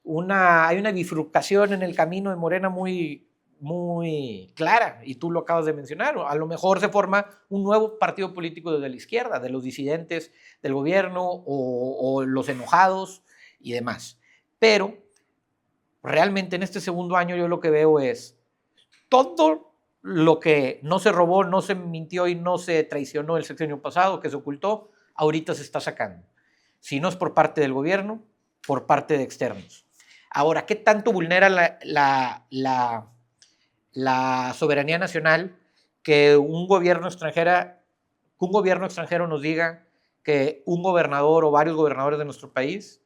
S2: hay una bifurcación en el camino de Morena muy, muy clara, y tú lo acabas de mencionar. A lo mejor se forma un nuevo partido político desde la izquierda, de los disidentes del gobierno o los enojados y demás. Pero realmente en este segundo año yo lo que veo es todo lo que no se robó, no se mintió y no se traicionó el sexenio pasado, que se ocultó, ahorita se está sacando. Si no es por parte del gobierno, por parte de externos. Ahora, ¿qué tanto vulnera la soberanía nacional que un gobierno extranjero nos diga que un gobernador o varios gobernadores de nuestro país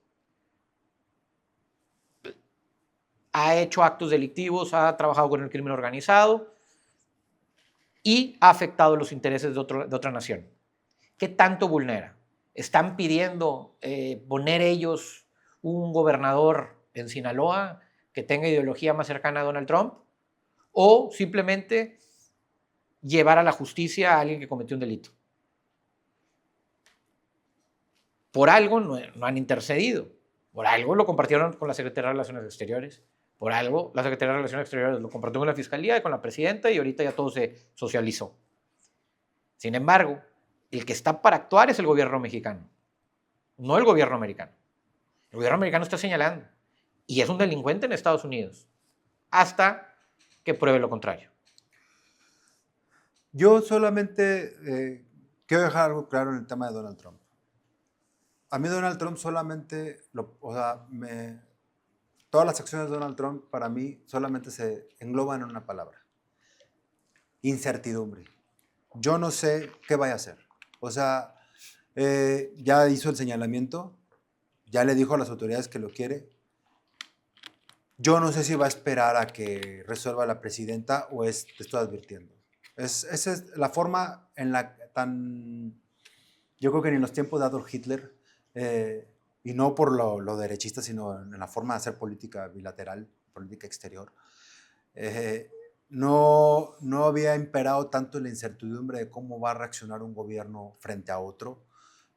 S2: ha hecho actos delictivos, ha trabajado con el crimen organizado y ha afectado los intereses de otra nación. ¿Qué tanto vulnera? ¿Están pidiendo poner ellos un gobernador en Sinaloa que tenga ideología más cercana a Donald Trump? ¿O simplemente llevar a la justicia a alguien que cometió un delito? Por algo no han intercedido. Por algo lo compartieron con la Secretaría de Relaciones Exteriores. Por algo la Secretaría de Relaciones Exteriores lo compartió con la Fiscalía y con la Presidenta y ahorita ya todo se socializó. Sin embargo, el que está para actuar es el gobierno mexicano, no el gobierno americano. El gobierno americano está señalando y es un delincuente en Estados Unidos hasta que pruebe lo contrario.
S1: Yo solamente quiero dejar algo claro en el tema de Donald Trump. A mí Donald Trump solamente, todas las acciones de Donald Trump para mí solamente se engloban en una palabra: incertidumbre. Yo no sé qué vaya a hacer. O sea, ya hizo el señalamiento, ya le dijo a las autoridades que lo quiere. Yo no sé si va a esperar a que resuelva la presidenta o te estoy advirtiendo. Esa es la forma en la tan... Yo creo que ni en los tiempos de Adolf Hitler, y no por lo derechista, sino en la forma de hacer política bilateral, política exterior, no había imperado tanto la incertidumbre de cómo va a reaccionar un gobierno frente a otro.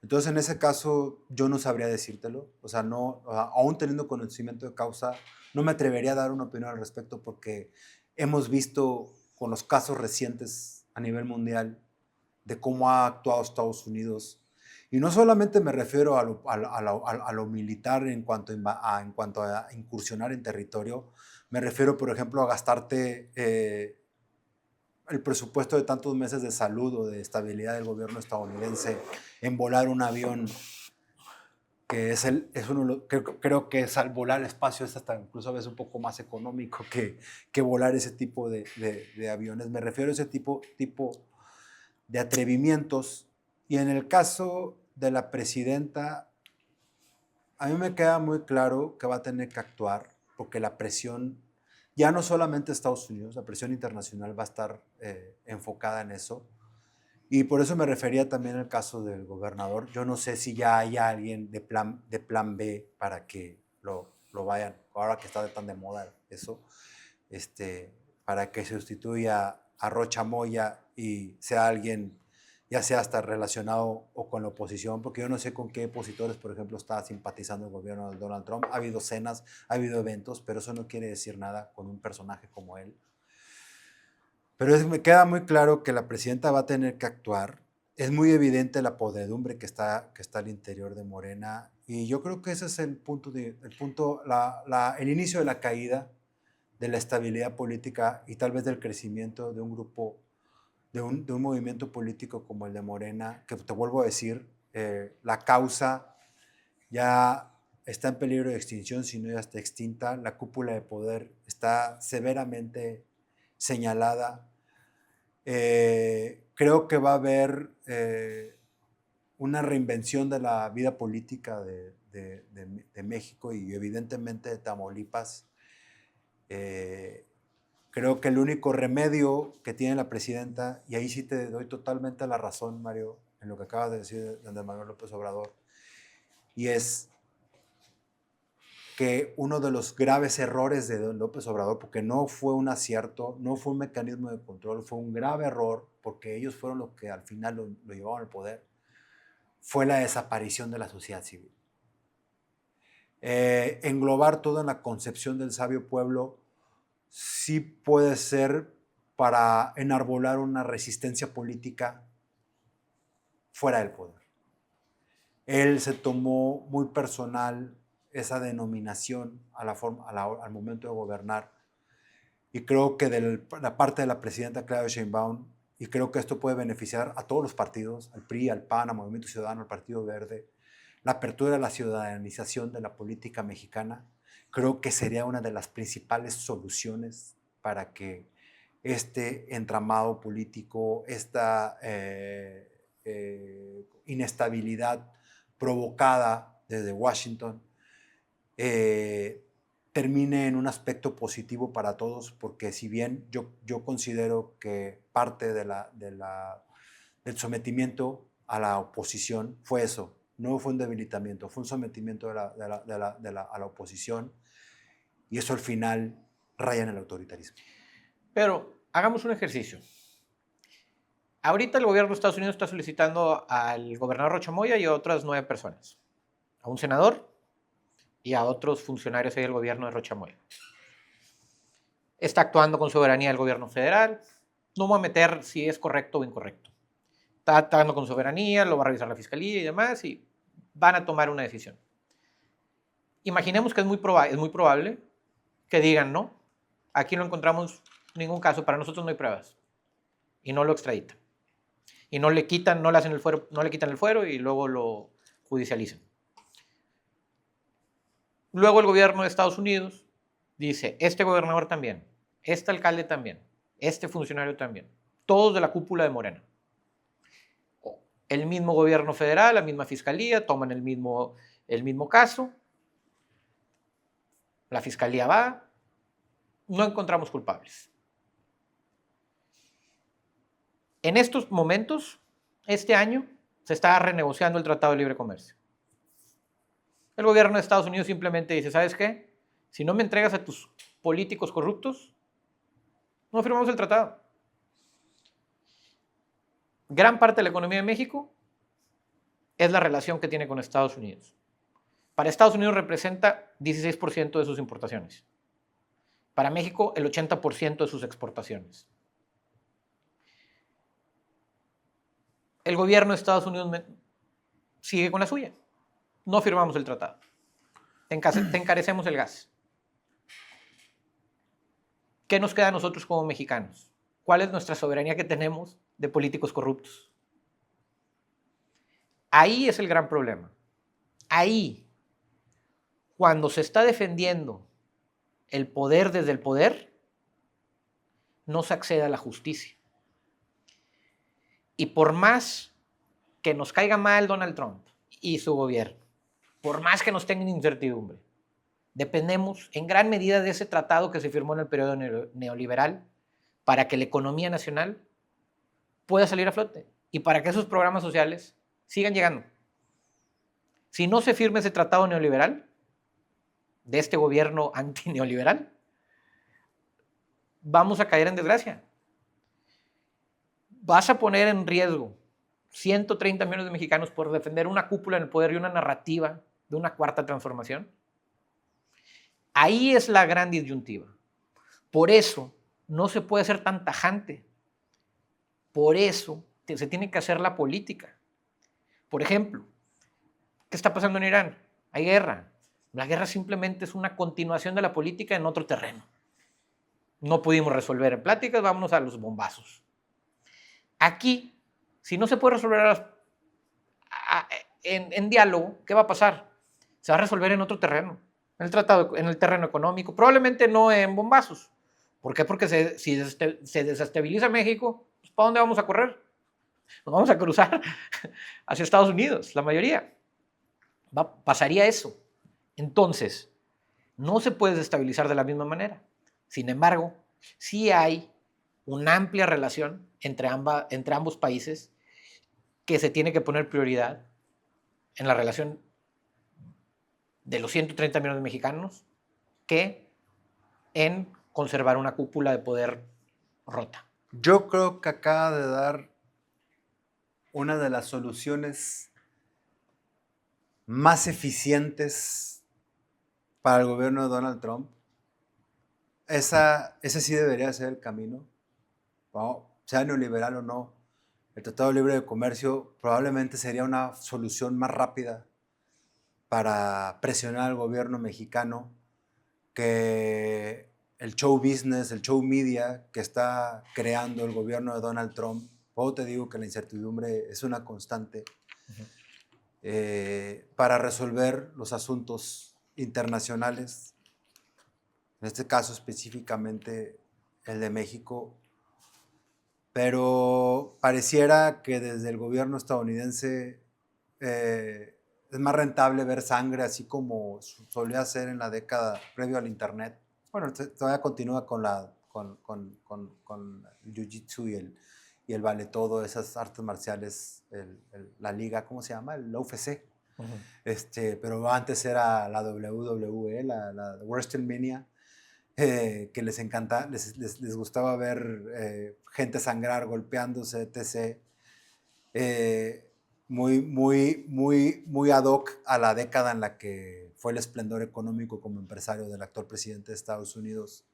S1: Entonces, en ese caso, yo no sabría decírtelo. O sea, aún teniendo conocimiento de causa, no me atrevería a dar una opinión al respecto porque hemos visto con los casos recientes a nivel mundial de cómo ha actuado Estados Unidos. Y no solamente me refiero a lo militar en cuanto a incursionar en territorio, me refiero, por ejemplo, a gastarte el presupuesto de tantos meses de salud o de estabilidad del gobierno estadounidense en volar un avión que creo que al volar el espacio es hasta incluso a veces un poco más económico que volar ese tipo de aviones. Me refiero a ese tipo de atrevimientos. Y en el caso de la presidenta, a mí me queda muy claro que va a tener que actuar porque la presión, ya no solamente Estados Unidos, la presión internacional va a estar enfocada en eso. Y por eso me refería también al caso del gobernador. Yo no sé si ya hay alguien de plan B para que lo vayan, ahora que está tan de moda eso, para que se sustituya a Rocha Moya y sea alguien, ya sea hasta relacionado o con la oposición, porque yo no sé con qué opositores, por ejemplo, está simpatizando el gobierno de Donald Trump. Ha habido cenas, ha habido eventos, pero eso no quiere decir nada con un personaje como él. Pero me queda muy claro que la presidenta va a tener que actuar. Es muy evidente la podredumbre que está al interior de Morena. Y yo creo que ese es el inicio de la caída de la estabilidad política y tal vez del crecimiento de un grupo, de un movimiento político como el de Morena, que te vuelvo a decir, la causa ya está en peligro de extinción, si no ya está extinta. La cúpula de poder está severamente señalada. Creo que va a haber una reinvención de la vida política de México y evidentemente de Tamaulipas. Creo que el único remedio que tiene la presidenta, y ahí sí te doy totalmente la razón, Mario, en lo que acabas de decir de Andrés Manuel López Obrador, y es que uno de los graves errores de López Obrador, porque no fue un acierto, no fue un mecanismo de control, fue un grave error, porque ellos fueron los que al final lo llevaron al poder, fue la desaparición de la sociedad civil. Englobar todo en la concepción del sabio pueblo sí puede ser para enarbolar una resistencia política fuera del poder. Él se tomó muy personal esa denominación al momento de gobernar. Y creo que de la parte de la presidenta Claudia Sheinbaum, y creo que esto puede beneficiar a todos los partidos, al PRI, al PAN, al Movimiento Ciudadano, al Partido Verde, la apertura de la ciudadanización de la política mexicana, creo que sería una de las principales soluciones para que este entramado político, esta inestabilidad provocada desde Washington, termine en un aspecto positivo para todos, porque si bien yo considero que parte del sometimiento a la oposición fue eso, no fue un debilitamiento, fue un sometimiento a la oposición, y eso al final raya en el autoritarismo.
S2: Pero hagamos un ejercicio. Ahorita el gobierno de Estados Unidos está solicitando al gobernador Rocha Moya y a otras 9 personas, a un senador y a otros funcionarios del gobierno de Rocha Moya. Está actuando con soberanía el gobierno federal. No voy a meter si es correcto o incorrecto. Está actuando con soberanía, lo va a revisar la fiscalía y demás, y van a tomar una decisión. Imaginemos que es muy probable que digan, no, aquí no encontramos ningún caso, para nosotros no hay pruebas, y no lo extraditan. Y no le quitan, no le hacen el fuero, no le quitan el fuero y luego lo judicializan. Luego el gobierno de Estados Unidos dice, este gobernador también, este alcalde también, este funcionario también, todos de la cúpula de Morena. El mismo gobierno federal, la misma fiscalía, toman el mismo caso, la fiscalía va, no encontramos culpables. En estos momentos, este año, se está renegociando el Tratado de Libre Comercio. El gobierno de Estados Unidos simplemente dice, ¿sabes qué? Si no me entregas a tus políticos corruptos, no firmamos el tratado. Gran parte de la economía de México es la relación que tiene con Estados Unidos. Para Estados Unidos representa 16% de sus importaciones. Para México, el 80% de sus exportaciones. El gobierno de Estados Unidos sigue con la suya. No firmamos el tratado. Te encarecemos el gas. ¿Qué nos queda a nosotros como mexicanos? ¿Cuál es nuestra soberanía que tenemos de políticos corruptos? Ahí es el gran problema. Ahí, cuando se está defendiendo el poder desde el poder, no se accede a la justicia. Y por más que nos caiga mal Donald Trump y su gobierno, por más que nos tengan incertidumbre, dependemos en gran medida de ese tratado que se firmó en el periodo neoliberal para que la economía nacional pueda salir a flote y para que esos programas sociales sigan llegando. Si no se firma ese tratado neoliberal, de este gobierno antineoliberal, vamos a caer en desgracia. Vas a poner en riesgo 130 millones de mexicanos por defender una cúpula en el poder y una narrativa de una cuarta transformación. Ahí es la gran disyuntiva. Por eso no se puede ser tan tajante. Por eso se tiene que hacer la política. Por ejemplo, ¿qué está pasando en Irán? Hay guerra. La guerra simplemente es una continuación de la política en otro terreno. No pudimos resolver en pláticas, vámonos a los bombazos. Aquí, si no se puede resolver en diálogo, ¿qué va a pasar? Se va a resolver en otro terreno, en el terreno económico, probablemente no en bombazos. ¿Por qué? Porque si se desestabiliza México, pues, ¿para dónde vamos a correr? Nos vamos a cruzar hacia Estados Unidos, la mayoría. Pasaría eso. Entonces, no se puede desestabilizar de la misma manera. Sin embargo, sí hay una amplia relación entre ambos países que se tiene que poner prioridad en la relación de los 130 millones de mexicanos que en conservar una cúpula de poder rota.
S1: Yo creo que acaba de dar una de las soluciones más eficientes para el gobierno de Donald Trump. Ese sí debería ser el camino, ¿no? Sea neoliberal o no. El Tratado Libre de Comercio probablemente sería una solución más rápida para presionar al gobierno mexicano que el show business, el show media que está creando el gobierno de Donald Trump. Luego te digo que la incertidumbre es una constante para resolver los asuntos internacionales, en este caso específicamente el de México, pero pareciera que desde el gobierno estadounidense es más rentable ver sangre, así como solía ser en la década previo al internet. Bueno, todavía continúa con el jiu-jitsu y el vale todo, esas artes marciales, la liga, ¿cómo se llama? El UFC. Pero antes era la WWE, la WrestleMania, que les encanta, les gustaba ver gente sangrar, golpeándose, etc. Muy ad hoc a la década en la que fue el esplendor económico como empresario del actual presidente de Estados Unidos.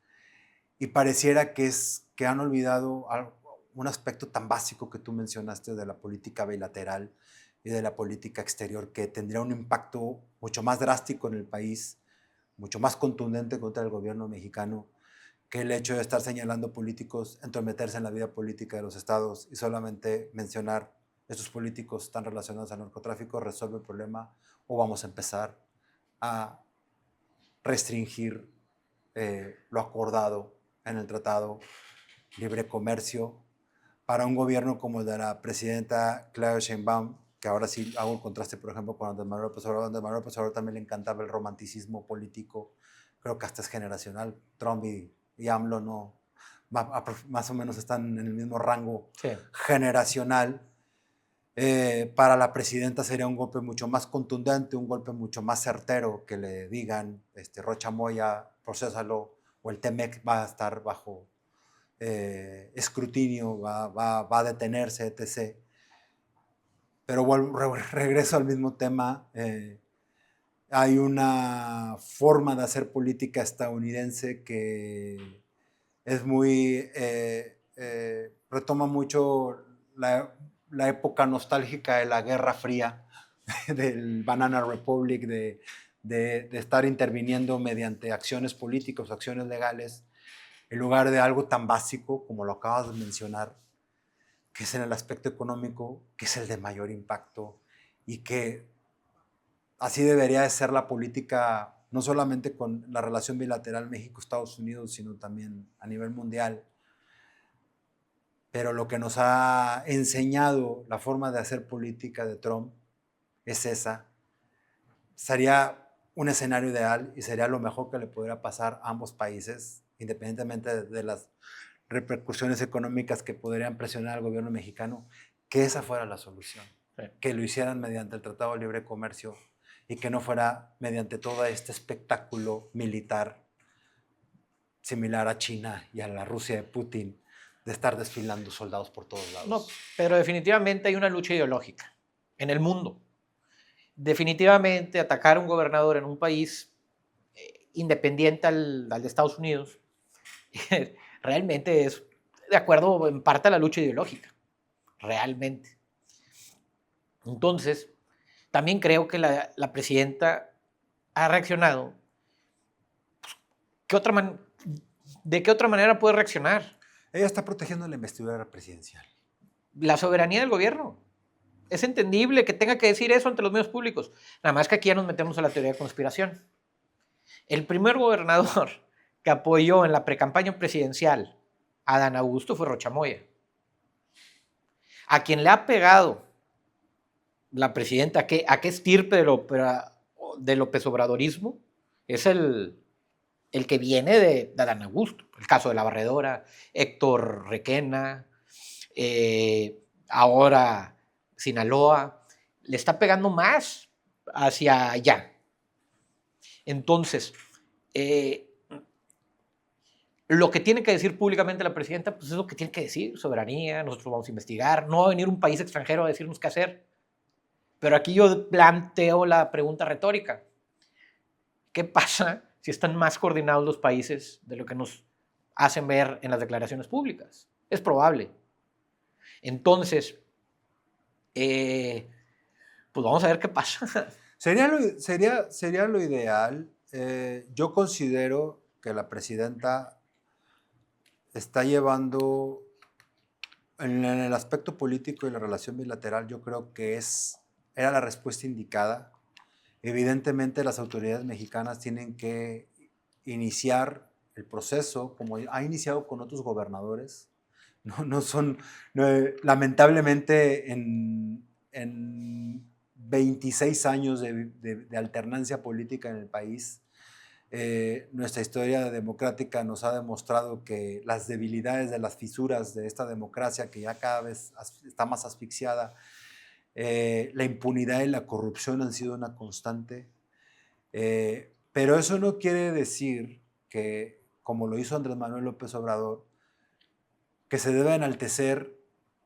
S1: Y pareciera que han olvidado un aspecto tan básico que tú mencionaste de la política bilateral y de la política exterior, que tendría un impacto mucho más drástico en el país, mucho más contundente contra el gobierno mexicano, que el hecho de estar señalando políticos, entrometerse en la vida política de los estados y solamente mencionar estos políticos están relacionados al narcotráfico, resuelve el problema, o vamos a empezar a restringir lo acordado en el Tratado Libre Comercio para un gobierno como el de la presidenta Claudia Sheinbaum, que ahora sí hago el contraste, por ejemplo, con Andrés Manuel López Obrador. Andrés Manuel López Obrador también le encantaba el romanticismo político, creo que hasta es generacional. Trump y AMLO no, más o menos están en el mismo rango generacional. Para la presidenta sería un golpe mucho más contundente, un golpe mucho más certero, que le digan, Rocha Moya, procésalo, o el TEMEC va a estar bajo escrutinio, va a detenerse, etc. Pero regreso al mismo tema. Hay una forma de hacer política estadounidense que es muy, retoma mucho la época nostálgica de la Guerra Fría, del Banana Republic, de estar interviniendo mediante acciones políticas, acciones legales, en lugar de algo tan básico como lo acabas de mencionar, que es en el aspecto económico, que es el de mayor impacto, y que así debería de ser la política, no solamente con la relación bilateral México-Estados Unidos, sino también a nivel mundial. Pero lo que nos ha enseñado la forma de hacer política de Trump es esa. Sería un escenario ideal y sería lo mejor que le pudiera pasar a ambos países, independientemente de las repercusiones económicas que podrían presionar al gobierno mexicano, que esa fuera la solución. Sí. Que lo hicieran mediante el Tratado de Libre Comercio y que no fuera mediante todo este espectáculo militar similar a China y a la Rusia de Putin, de estar desfilando soldados por todos lados.
S2: No, pero definitivamente hay una lucha ideológica en el mundo. Definitivamente atacar a un gobernador en un país independiente al de Estados Unidos realmente es de acuerdo en parte a la lucha ideológica, realmente. Entonces, también creo que la presidenta ha reaccionado. ¿De qué otra manera puede reaccionar?
S1: Ella está protegiendo la investidura presidencial.
S2: La soberanía del gobierno. Es entendible que tenga que decir eso ante los medios públicos. Nada más que aquí ya nos metemos a la teoría de conspiración. El primer gobernador que apoyó en la precampaña presidencial a Adán Augusto fue Rocha Moya. A quien le ha pegado la presidenta, ¿a qué estirpe del López Obradorismo? Es el que viene de Adán Augusto. El caso de la Barredora, Héctor Requena, ahora Sinaloa, le está pegando más hacia allá. Entonces, lo que tiene que decir públicamente la presidenta, pues es lo que tiene que decir, soberanía, nosotros vamos a investigar, no va a venir un país extranjero a decirnos qué hacer. Pero aquí yo planteo la pregunta retórica. ¿Qué pasa si están más coordinados los países de lo que nos hacen ver en las declaraciones públicas? Es probable. Entonces, pues vamos a ver qué pasa.
S1: Sería lo ideal. Yo considero que la presidenta está llevando, en el aspecto político y la relación bilateral, yo creo que era la respuesta indicada. Evidentemente las autoridades mexicanas tienen que iniciar el proceso, como ha iniciado con otros gobernadores. Lamentablemente en 26 años de alternancia política en el país, nuestra historia democrática nos ha demostrado que las debilidades de las fisuras de esta democracia, que ya cada vez está más asfixiada, la impunidad y la corrupción han sido una constante. Pero eso no quiere decir que, como lo hizo Andrés Manuel López Obrador, que se debe enaltecer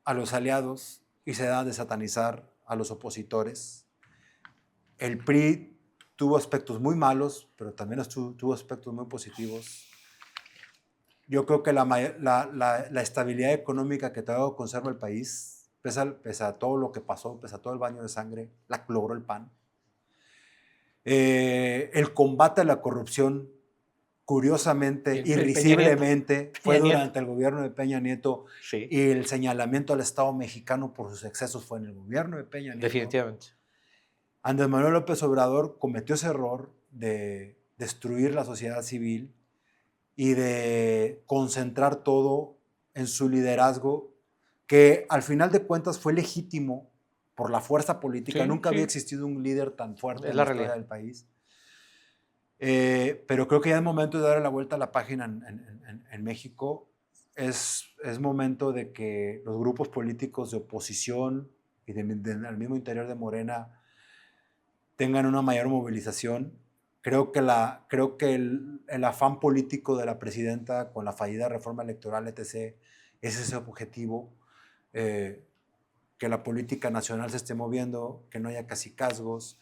S1: a los aliados y se debe de satanizar a los opositores. El PRI tuvo aspectos muy malos, pero también tuvo aspectos muy positivos. Yo creo que la estabilidad económica que todavía conserva el país, pese a todo lo que pasó, pese a todo el baño de sangre, la logró el PAN. El combate a la corrupción, curiosamente, irrisiblemente, fue durante el gobierno de Peña Nieto,
S2: Sí.
S1: y el señalamiento al Estado mexicano por sus excesos fue en el gobierno de Peña Nieto.
S2: Definitivamente.
S1: Andrés Manuel López Obrador cometió ese error de destruir la sociedad civil y de concentrar todo en su liderazgo, que al final de cuentas fue legítimo por la fuerza política.
S2: Sí,
S1: Nunca
S2: sí.
S1: había existido un líder tan fuerte
S2: Es
S1: en
S2: la
S1: la historia
S2: realidad
S1: del país. Pero creo que ya es momento de darle la vuelta a la página en México. Es momento de que los grupos políticos de oposición y al mismo interior de Morena tengan una mayor movilización. Creo que el afán político de la presidenta con la fallida reforma electoral, etc., es ese objetivo, que la política nacional se esté moviendo, que no haya cacicazgos,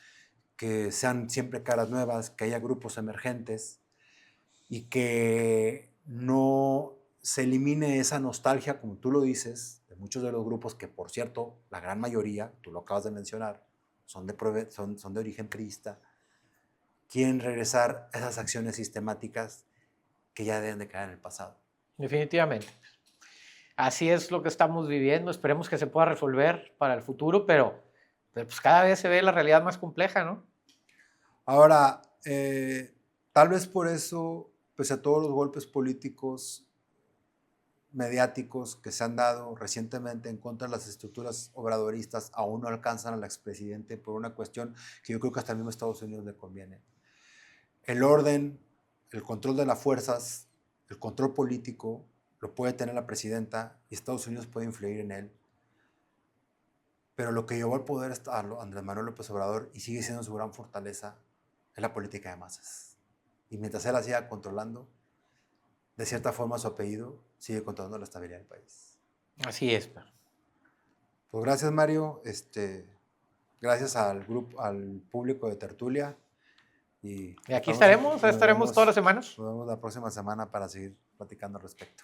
S1: que sean siempre caras nuevas, que haya grupos emergentes y que no se elimine esa nostalgia, como tú lo dices, de muchos de los grupos que, por cierto, la gran mayoría, tú lo acabas de mencionar, son de origen priista, quieren regresar a esas acciones sistemáticas que ya deben de quedar en el pasado.
S2: Definitivamente. Así es lo que estamos viviendo. Esperemos que se pueda resolver para el futuro, pero pues cada vez se ve la realidad más compleja, ¿no?
S1: Ahora, tal vez por eso, pese a todos los golpes políticos, mediáticos que se han dado recientemente en contra de las estructuras obradoristas, aún no alcanzan al expresidente por una cuestión que yo creo que hasta el mismo Estados Unidos le conviene. El orden, el control de las fuerzas, el control político lo puede tener la presidenta y Estados Unidos puede influir en él. Pero lo que llevó al poder a Andrés Manuel López Obrador, y sigue siendo su gran fortaleza, es la política de masas. Y mientras él la siga controlando, de cierta forma su apellido sigue controlando la estabilidad del país.
S2: Así es.
S1: Pues gracias, Mario. Gracias al público de Tertulia. Y
S2: aquí estaremos todas las semanas.
S1: Nos vemos la próxima semana para seguir platicando al respecto.